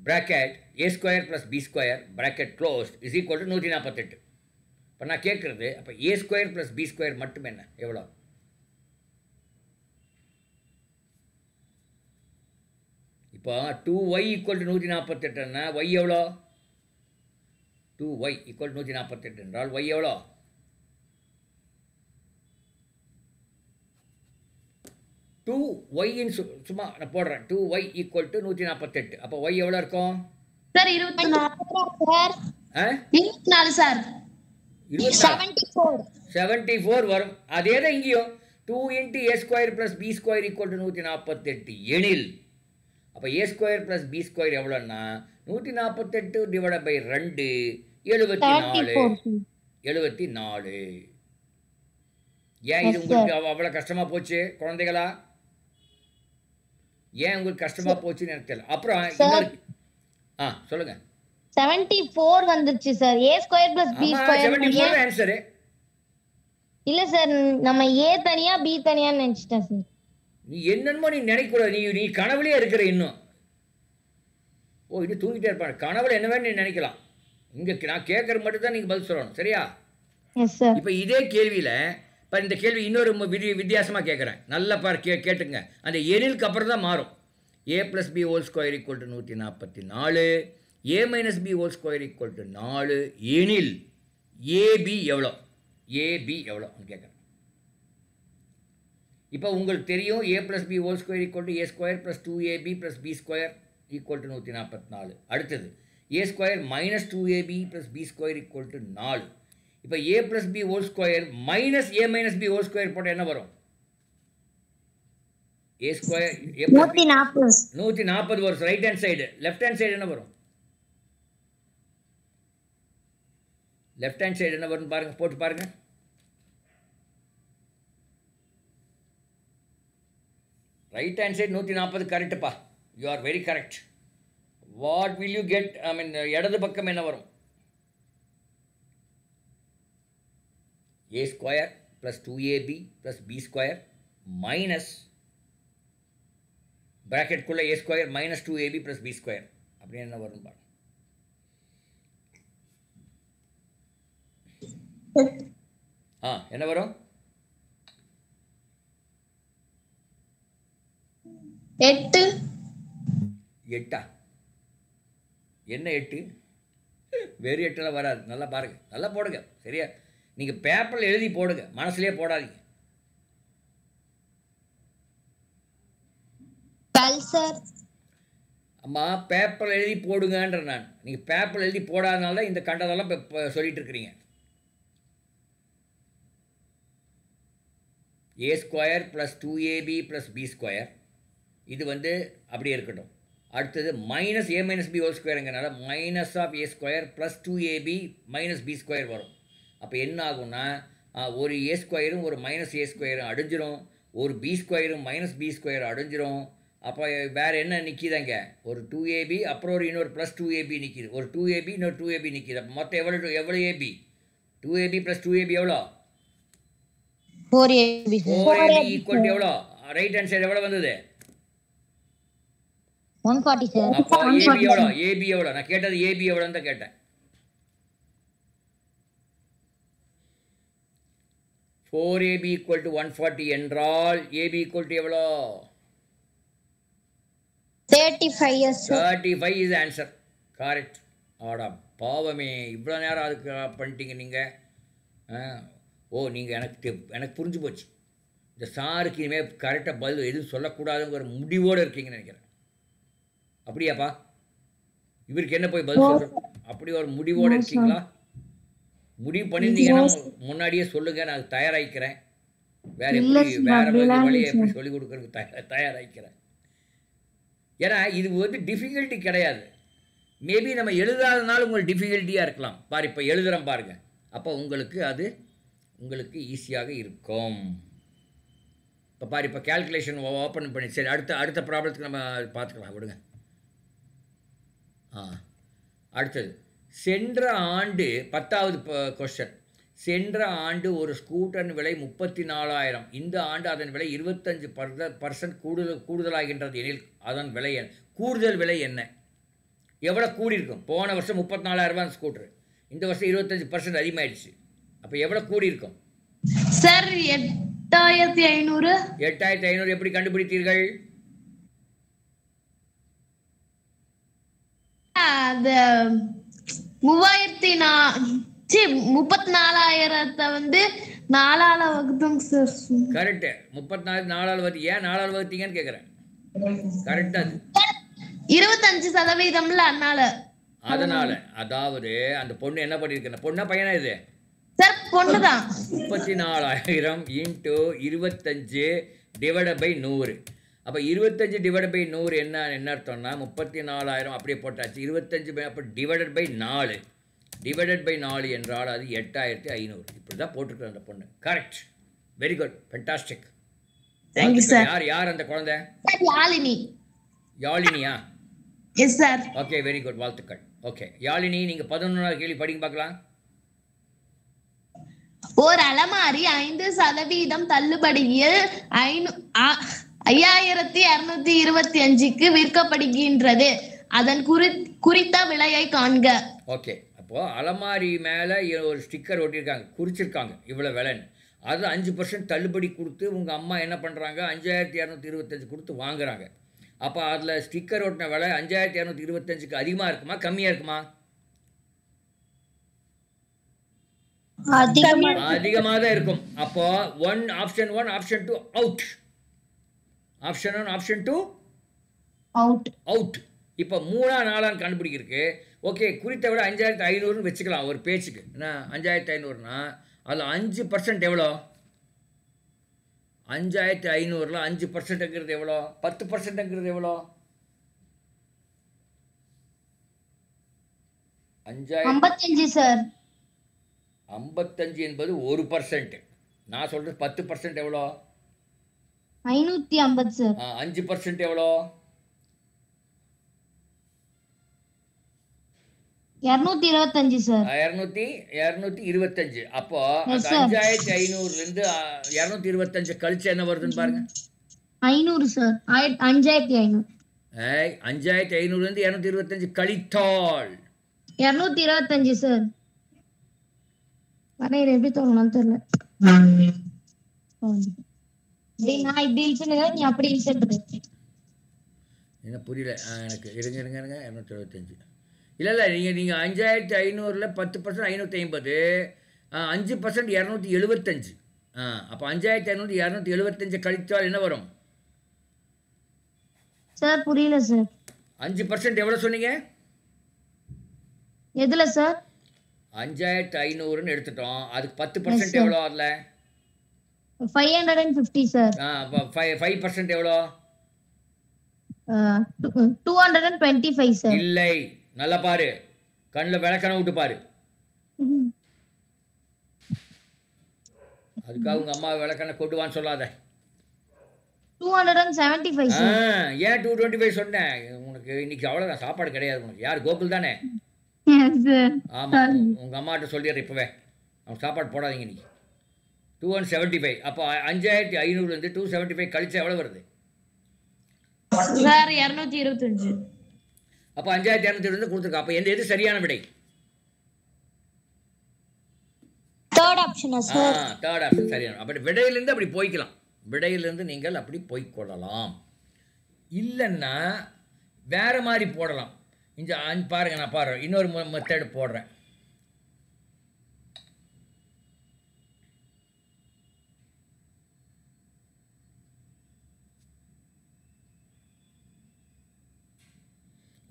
bracket a square plus b square bracket closed is equal to 148. இப்போ நான் கேட்குறது அப்போ a square plus b square மட்டும் என்ன? எவ்வளோ? இப்போ 2y ஈக்குவல் டு 148ன்னா y எவ்வளோ? 2y ஈக்குவல் 148 என்றால் y எவ்வளோ? 2y சும்மா நான் போடுறேன். 2y equal to 148. அப்போ y எவ்வளோ இருக்கும்? Sir 24 sir. ஆ 24 சார். 74 வரும். அதே தான் இங்கேயும் 2 into a square plus b square equal to 148 எனில் அப்போ a square plus b square எவ்வளோன்னா 148 டிவைட் பை 2 74. 74. ஏன் இது உங்களுக்கு அவ்வளோ கஷ்டமாக போச்சு குழந்தைகளா? ஏன் உங்களுக்கு கஷ்டமாக போச்சுன்னு எனக்கு தெரியல. அப்புறம் சொல்லுங்க. 74 வந்துருச்சு sir. a square plus b square. 74 answer. இல்ல சார், நம்ம a தனியா b தனியா நினைச்சிட்டேன் சார். நீ என்னென்னமோ நீ நினைக்கூடாது. நீ கனவுலயே இருக்கிற இன்னும். இன்னும் தூங்கிட்டே இருப்பாங்க. கனவுல என்ன வேணும் நீ நினைக்கலாம். இங்கே நான் கேட்குறது மட்டும் தான் நீங்கள் பதில் சொல்லணும். சரியா? S sir. இப்போ இதே கேள்வியில் இப்போ இந்த கேள்வி இன்னொரு வித்தியாசமாக கேட்குறேன். நல்லா கேட்டுங்க. அந்த எண்ணிற்கு அப்புறம் தான் மாறும். a plus b whole square equal to 144, a minus b whole square equal to 4 எனில் ab எவ்வளோ? ab எவ்வளோன்னு கேட்குறேன். இப்போ உங்களுக்கு தெரியும் a plus b whole square equal to a square plus 2ab plus b square equal to 144. அடுத்தது a square minus 2ab plus b square equal to 4. இப்போ a plus b whole square minus a minus b whole square போட்டால் என்ன வரும்? a square 140 வரும். Right hand side. Left hand side என்ன வரும்? Left hand side என்ன வரும் பாருங்க, போட்டு பாருங்க. ரைட் ஹேண்ட் சைடு 140 கரெக்டுப்பா. You are very correct. What will you get? I mean இடது பக்கம் என்ன வரும்? a square plus 2ab plus b square minus ப்ராக்கெட்குள்ளே a square minus 2ab plus b square அப்படின்னு என்ன வரும் பாருங்க. என்ன வரும்? 8. 8. என்ன 8? வேறு 8 வராது. நல்லா பாருங்க, நல்லா போடுங்க. சரியா? நீங்கள் பேப்பரில் எழுதி போடுங்க, மனசுலேயே போடாதீங்க. 12 சார். அம்மா பேப்பரில் எழுதி போடுங்கன்ற நான். நீங்கள் பேப்பரில் எழுதி போடாதனால தான் இந்த கண்டதெல்லாம் இப்போ சொல்லிட்டு இருக்கிறீங்க. a square plus 2ab plus b square இது வந்து அப்படியே இருக்கட்டும். அடுத்தது minus A minus B whole ஸ்கொயருங்கிறனால minus of A square plus 2ab minus B square வரும். அப்போ என்ன ஆகும்னா ஒரு ஏ ஸ்கொயரும் ஒரு மைனஸ் ஏ ஸ்கொயரும் அடைஞ்சிரும், ஒரு பி ஸ்கொயரும் மைனஸ் பி ஸ்கொயர் அடைஞ்சிரும். அப்போ வேறு என்ன நிற்கிதாங்க? ஒரு 2ab அப்புறம் ஒரு இன்னொரு ப்ளஸ் 2ab நிற்கிது, ஒரு 2ab இன்னொரு 2ab நிற்கிது. அப்போ மொத்தம் எவ்வளோ ab? 2ab ப்ளஸ் 2ab எவ்வளோ? 4ab 4ab ஈக்குவல் எவ்வளோ? ரைட் ஹேண்ட் சைடு எவ்வளோ வந்தது? 140 சார். அப்போ ஏபி எவ்வளோ? ஏபி எவ்வளோ? நான் கேட்டது ஏபி எவ்வளோன்னு தான் கேட்டேன். 4ab ஈக்குவல் டு 140 என்றால் ஏபி ஈக்குவல் டு எவ்வளோ? 35 yes sir. 35 is answer. Correct. ஆடா பாவமே, இவ்வளோ நேரம் அதுக்கு பண்ணிட்டீங்க நீங்கள். ஓ நீங்கள் எனக்கு புரிஞ்சு போச்சு. இந்த சாருக்கு இனிமேல் கரெக்டாக பதில் எதுவும் சொல்லக்கூடாதுங்கிற முடிவோடு இருக்கீங்கன்னு நினைக்கிறேன். அப்படியாப்பா? இவருக்கு என்ன போய் பதில் சொல்கிறோம்? அப்படி ஒரு முடிவோடு இருக்கீங்களா? முடிவு பண்ணியிருந்தீங்கன்னா முன்னாடியே சொல்லுங்கள், நான் தயாராகிக்கிறேன். வேறு வழியை எப்படி சொல்லிக் கொடுக்குறதுக்கு தயாராகிக்கிறேன். ஏன்னா இது வந்து டிஃபிகல்ட்டி கிடையாது. மேபி நம்ம எழுதாதனால உங்களுக்கு டிஃபிகல்ட்டியாக இருக்கலாம். பாரு இப்போ எழுதுகிறோம் பாருங்கள், அப்போ உங்களுக்கு ஈஸியாக இருக்கும். இப்போ பாரு இப்போ கேல்குலேஷன் ஓப்பன் பண்ணி சரி அடுத்த ப்ராப்ளத்துக்கு நம்ம பார்த்துக்கலாம், விடுங்க. அடுத்தது சென்ற ஆண்டு 10வது கொஸ்டின். சென்ற ஆண்டு ஒரு ஸ்கூட்டரின் விலை 34,000. இந்த ஆண்டு அதன் விலை 25% கூடுதலாகின்றது எனில் அதன் விலை கூடுதல் விலை என்ன? எவ்வளோ கூடியிருக்கும்? போன வருஷம் 34,000 அந்த ஸ்கூட்டர், இந்த வருஷம் 25% அதிகமாகிடுச்சு. அப்போ எவ்வளோ கூடியிருக்கும் சார்? 8,500. 8,500 எப்படி கண்டுபிடித்தீர்கள்? அது 34,000 வந்து 4ஆல வகுத்தோம் சார். கரெக்டு. 34 4ஆல் வகுத்து. ஏன் 4ஆல் வகுத்தீங்கன்னு கேட்குறேன். கரெக்ட். அது 25% அதனால அதாவது அந்த பொண்ணு என்ன பண்ணிருக்கு? பொண்ணா பையனா இது? சார் பொண்ணுதான். 34,000 இன்ட்டு 25 டிவைடட் பை 100. அப்போ 25 டிவைடட் பை 100 என்ன அர்த்தம்னா 34,000 அப்படியே போட்டாச்சு. 25 அப்போ டிவைடட் பை 4 டிவைடட் பை 4 என்றால் அது 8,500. இப்படி தான் போட்டுருக்குற அந்த பொண்ணு. கரெக்ட். Very good, fantastic. யார் அந்த குழந்தை? யாழினி. யாழினியா? Yes sir. Okay, very good, வாழ்த்துக்கள். ஓகே யாழினி, நீங்கள் 11வது கேள்வி படிங்க பார்க்கலாம். ஓர் அலமாரி 5% தள்ளுபடியில் 5,225க்கு விற்கப்படுகின்றது. அதன் குறித்த விலையை காண்க. ஓகே, அப்போது அலமாரி மேலே ஒரு ஸ்டிக்கர் ஒட்டியிருக்காங்க, குறிச்சிருக்காங்க இவ்வளோ விலைன்னு. அது 5% தள்ளுபடி கொடுத்து உங்கள் அம்மா என்ன பண்ணுறாங்க? 5,225 கொடுத்து வாங்குறாங்க. அப்போ அதில் ஸ்டிக்கர் ஒட்டின விலை 5,225க்கு அதிகமாக இருக்குமா கம்மியாக இருக்குமா? அதிகமாக தான் இருக்கும். அப்போ option 1 option 2 out. Option 1 option 2 out. இப்போ 3ஆ 4ஆன்னு கண்டுபிடிக்கிறதுக்கு ஓகே குறித்த விட 5,500ன்னு வச்சுக்கலாம் ஒரு பேச்சுக்கு. என்ன 5,500னா அதில் 5% எவ்வளோ? 5,500ல் 5%ங்கிறது எவ்வளோ? 10%ங்கிறது எவ்வளோ? 55 சார். 55 என்பது 1%. நான் சொல்கிறது 10% எவ்வளோ? 550 சார். 5% எவ்வளோ? 225 சார். 225. அப்போ 5,500லேருந்து 225 கழிச்சு என்ன வருதுன்னு பாருங்க. 500 சார். 5,500. 5,500லேருந்து 225 கழித்தால் 225 சார். வரையற எப்படி தோணணும்னு தெரியல. நான் இப்படி இழுத்துனுங்க, நீ அப்படி இழுத்துட்டு. என்ன புரியல எனக்கு. இருங்க 225 இல்லை நீங்கள் 5,500ல் 10% 550, 5% 275. அப்போ 5,500 275 கழித்தால் என்ன வரும் சார்? புரியல சார். 5% எவ்வளோ சொன்னீங்க? எதுல சார்? 5,500ன்னு எடுத்துட்டோம், அதுக்கு 10% எவ்வளோ? அதில் 550 சார். 5% எவ்வளோ? 225 சார். இல்லை, நல்லா பாரு, கண்ணில் விளக்கணை விட்டு பாரு. அதுக்காக உங்க அம்மா விளக்கணை கொண்டு வான்னு சொல்லாத. 275 சார். ஏன் 225 சொன்னேன்? உனக்கு இன்னைக்கு அவ்வளோதான், சாப்பாடு கிடையாது உனக்கு. யார், கோகுல் தானே? Yes sir. ஆமாம், உங்கள் அம்மாட்ட சொல்லிடுறேன் இப்போவே, அவங்க சாப்பாடு போடாதீங்க இன்னைக்கு. 275. அப்போ 5500 275 கழிச்சா எவ்வளோ வருது சார்? 225. அப்போ 5220 கொடுத்துருக்கா. அப்போ எது சரியான விடை? தேர்ட் ஆப்ஷனா சார்? தேர்ட் ஆப்ஷன் சரியான. அப்படி விடையிலேருந்து அப்படி போய்க்கலாம், விடையிலேருந்து நீங்கள் அப்படி போய்க்கொள்ளலாம். இல்லைன்னா வேற மாதிரி போடலாம். இந்த பாருங்க, நான் பாருறேன், இன்னொரு மெத்தட் போடுறேன்.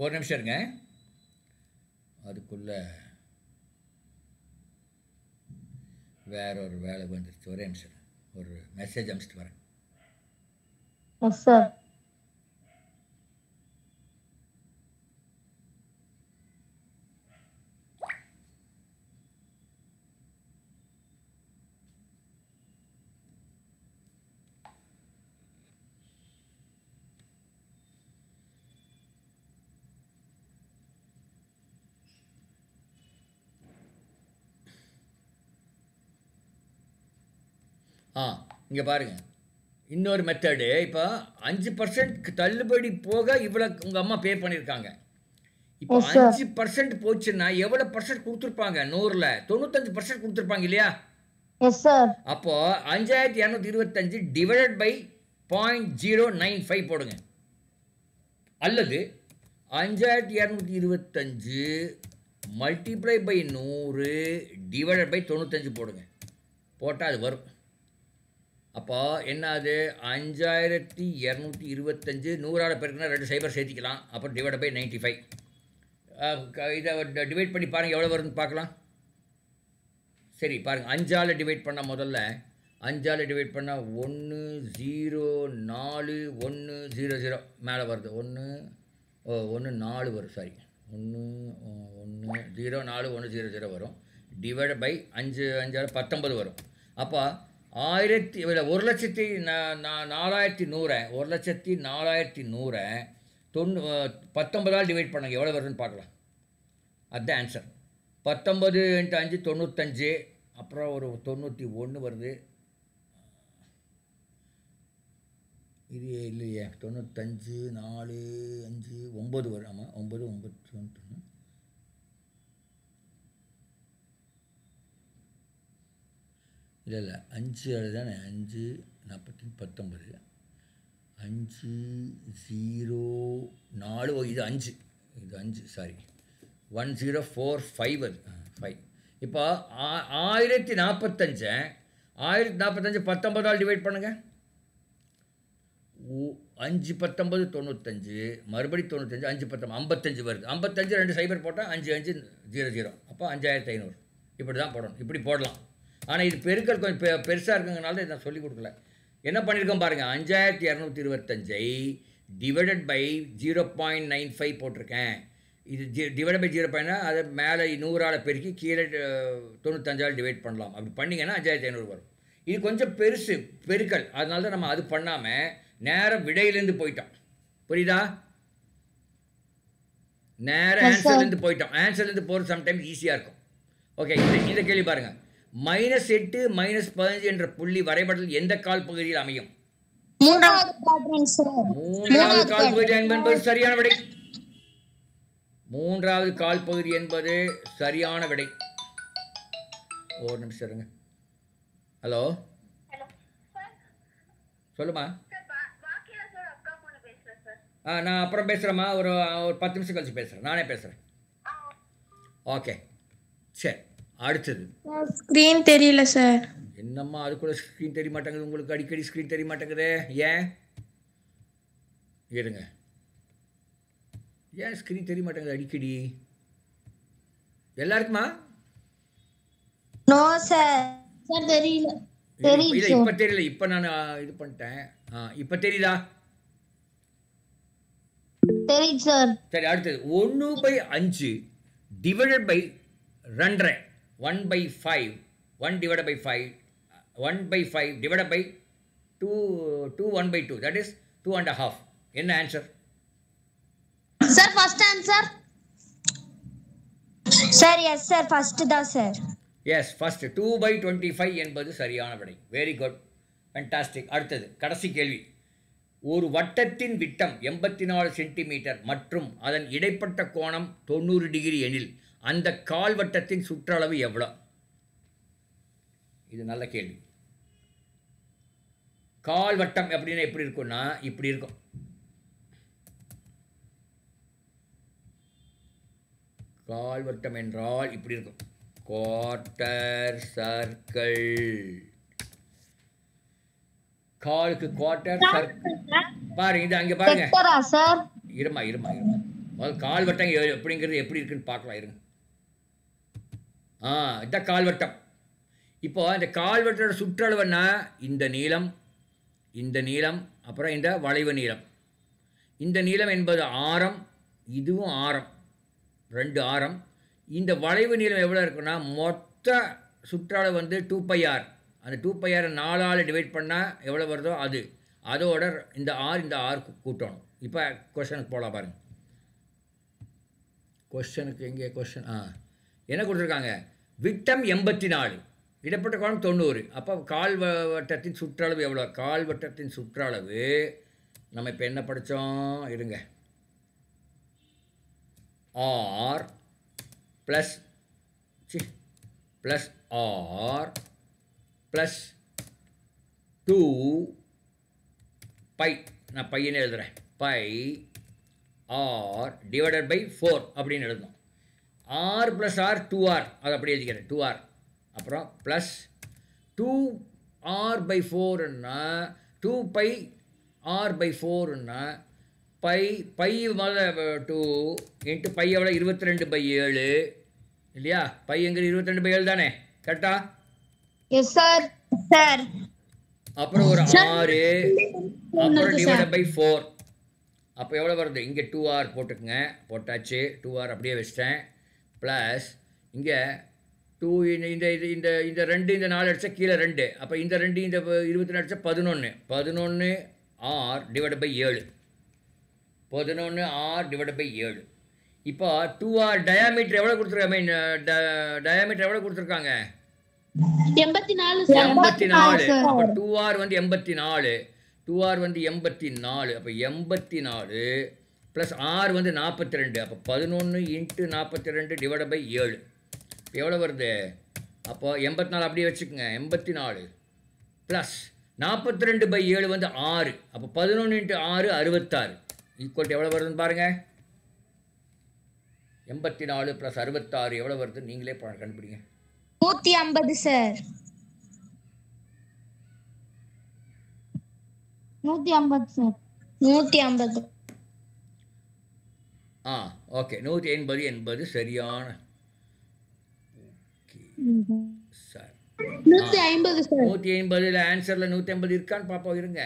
ஒரு நிமிஷம் இருங்க, அதுக்குள்ள வேற ஒரு வேலை வந்துருச்சு. ஒரே நிமிஷம், ஒரு மெசேஜ் அனுப்பிச்சிட்டு வரேன். Yes sir. இங்கே பாருங்கள், இன்னொரு மெத்தடு. இப்போ 5% தள்ளுபடி போக இவ்வளோ உங்கள் அம்மா பே பண்ணியிருக்காங்க. இப்போ 5% போச்சுன்னா எவ்வளோ பர்சன்ட் கொடுத்துருப்பாங்க? 100ல் 95% கொடுத்துருப்பாங்க இல்லையா? Yes sir. அப்போ 5225 டிவைடட் பை 0.095 போடுங்க. அல்லது 5225 மல்டிப்ளை பை 100 டிவைடட் பை 95 போடுங்க. போட்டால் அது வரும். அப்போ என்னது? 5225 100ஆல் பெருக்குனா 2 சைபர் சேர்த்திக்கலாம். அப்புறம் டிவைட் பை 95. இதை டிவைட் பண்ணி பாருங்கள் எவ்வளோ வருதுன்னு பார்க்கலாம். சரி பாருங்கள், 5ஆல் டிவைட் பண்ணால், முதல்ல 5ஆல் டிவைட் பண்ணால் 104 மேலே வருது. 4 வரும். சாரி, 104 வரும். டிவைட் பை 5 19 வரும். அப்போ 1,04,100 19ஆல் டிவைட் பண்ணுங்க, எவ்வளோ வருதுன்னு பார்க்கலாம். அதுதான் ஆன்சர். 19 × 5 95. அப்புறம் ஒரு 91 வருது. இது இல்லையே, 95 4 5 9 வரும். ஆமாம், 9 9 91. இல்லை 5 தானே, 5 40 19 5 0 4. இது 5 சாரி, 1045 வருது. 5. இப்போ 1045 19ஆல் டிவைட் பண்ணுங்கள். 5 19 95, மறுபடி 95 5 19 55 வருது. 55 2 சைபர் போட்டால் 5500. அப்போ 5500. இப்படி தான் போடணும், இப்படி போடலாம். ஆனால் இது பெருக்கல் கொஞ்சம் பெருசாக இருக்குங்கனால இதை நான் சொல்லிக் கொடுக்கல. என்ன பண்ணியிருக்கோம் பாருங்கள், 5225 டிவைடட் பை 0.95 போட்டிருக்கேன். இது டிவைட் பை 0. அதை மேலே 100ஆல் பெருக்கி கீழே 95ஆல் டிவைட் பண்ணலாம். அப்படி பண்ணிங்கன்னா 5500 வரும். இது கொஞ்சம் பெருசு பெருக்கல், அதனால தான் நம்ம அது பண்ணாமல் நேரம் விடையிலேருந்து போயிட்டோம். புரியுதா? நேரம் ஆன்சர்லேருந்து போயிட்டோம். ஆன்சர்லேருந்து போகிறது சம்டைம்ஸ் ஈஸியாக இருக்கும். ஓகே, இந்த கேள்வி பாருங்கள். -8 -15 என்ற புள்ளி வரைபடத்தில் எந்த கால் பகுதியில் அமையும்? மூன்றாவது கால் பகுதி என்பது சரியான விடை. மூன்றாவது கால் பகுதி என்பது சரியான விடை. ஒரு நிமிஷம் இருங்க. ஹலோ, சொல்லுமா. நான் அப்புறம் பேசுகிறேம்மா, ஒரு 10 நிமிஷம் கழிச்சு பேசுகிறேன், நானே பேசுகிறேன். ஓகே, சரி. அடுத்தது ஸ்கிரீன் தெரியல சார். என்னம்மா அதுக்குள்ள ஸ்க்ரீன் தெரிய மாட்டேங்குது உங்களுக்கு? அடிக்கடி ஸ்க்ரீன் தெரிய மாட்டேங்குது, ஏன்? இருங்க, ஏன் ஸ்க்ரீன் தெரிய மாட்டேங்குது அடிக்கடி எல்லாருக்குமா? No sir. சார் தெரியல. இல்லை, இப்போ தெரியல. இப்போ நான் இது பண்ணிட்டேன். இப்போ தெரியுதா? தெரியுது சார். சரி அடுத்தது 1/5 divided by 2.5 1/5 1 divided by 5 1/5 divided by 2 1/2 that is 2.5 என்ன answer? Sir first answer. Sir yes sir first தான் சார். எஸ் ஃபர்ஸ்ட் 2/25 என்பது சரியான விடை. Very good, fantastic. அடுத்தது கடைசி கேள்வி. ஒரு வட்டத்தின் விட்டம் 84 சென்டிமீட்டர் மற்றும் அதன் இடைப்பட்ட கோணம் 90 டிகிரி எனில் அந்த கால் வட்டத்தின் சுற்றளவு எவ்வளோ? இது நல்ல கேள்வி. கால் வட்டம் அப்படின்னா எப்படி இருக்கும்னா இப்படி இருக்கும். கால் வட்டம் என்றால் இப்படி இருக்கும். Quarter circle. காலுக்கு குவார்ட்டர் சர்க்கிள் பாருங்க. இது அங்கே பாருங்க. செக்டரா சார்? இருமா முதல்ல கால் வட்டம் எப்படிங்கிறது எப்படி இருக்குன்னு பார்க்கலாம் இருங்க. இதுதான் கால் வட்டம். இப்போ இந்த கால் வட்டோட சுற்றளவுன்னா இந்த நீளம், இந்த நீளம், அப்புறம் இந்த வளைவு நீளம். இந்த நீளம் என்பது ஆரம், இதுவும் ஆரம், 2 ஆரம். இந்த வளைவு நீளம் எவ்வளோ இருக்குன்னா மொத்த சுற்றளவு வந்து 2πr. அந்த 2πr 4ஆல் டிவைட் பண்ணால் எவ்வளோ வருதோ அது, அதோட இந்த ஆர் கூட்டணும். இப்போ கொஸ்டனுக்கு போகலாம் பாருங்கள். கொஸ்டனுக்கு எங்கே கொஸ்டன் என்ன கொடுத்துருக்காங்க? விட்டம் 84, இடப்பட்ட கோணம் 90. அப்போ கால் வட்டத்தின் சுற்றளவு எவ்வளோ? கால் வட்டத்தின் சுற்றளவு நம்ம இப்போ என்ன படித்தோம் இருங்க. ஆர் ப்ளஸ் ஆர் ப்ளஸ் 2π, நான் பையனே எழுதுகிறேன், πr டிவைடட் பை 4 அப்படின்னு எழுதணும். r ப்ளஸ் ஆர் 2r, அது அப்படியே எழுதிக்கிறேன் 2r. அப்புறம் ப்ளஸ் 2r/4ன்னா 2πr/4ன்னா பை முதல்ல 2 இன்ட்டு பை எவ்வளோ 22/7 இல்லையா? பை எங்கே 22/7 தானே, கரெக்டா? Yes sir. சார் அப்புறம் ஒரு 6 அப்புறம் டிவைடட் பை 4. அப்போ எவ்வளோ வருது? இங்கே 2r போட்டுக்குங்க, போட்டாச்சு. 2r அப்படியே வச்சிட்டேன். ப்ளஸ் இங்கே 2 இந்த 2 இந்த 4 அடித்தா கீழே 2. அப்போ இந்த 2 இந்த 22 அடித்தா 11r divided by 7. 11r divided by 7. இப்போ 2r டயாமீட்டர் எவ்வளோ கொடுத்துருக்காங்க? டயாமீட்டர் எவ்வளோ கொடுத்துருக்காங்க? 84. 84. அப்போ 2r வந்து 84, 2r வந்து 84. அப்போ 84 ப்ளஸ் ஆர் வந்து 42. அப்போ 11 இன்ட்டு 42 டிவைட் பை 7 எவ்வளோ வருது? அப்போ 84 அப்படியே வச்சுக்கோங்க. 84 ப்ளஸ் 42/7 வந்து 6. அப்போ 11 இன்ட்டு 6 66 ஈக்குவல் எவ்வளோ வருதுன்னு பாருங்கள். 84 ப்ளஸ் 66 எவ்வளோ வருது? நீங்களே கண்டுபிடிங்க. 150 சார். 150 சார். 150. ஓகே, 180 என்பது சரியான சார். 150 சார். 180 ஆன்சரில் 180 இருக்கான்னு பார்ப்போம் இருங்க.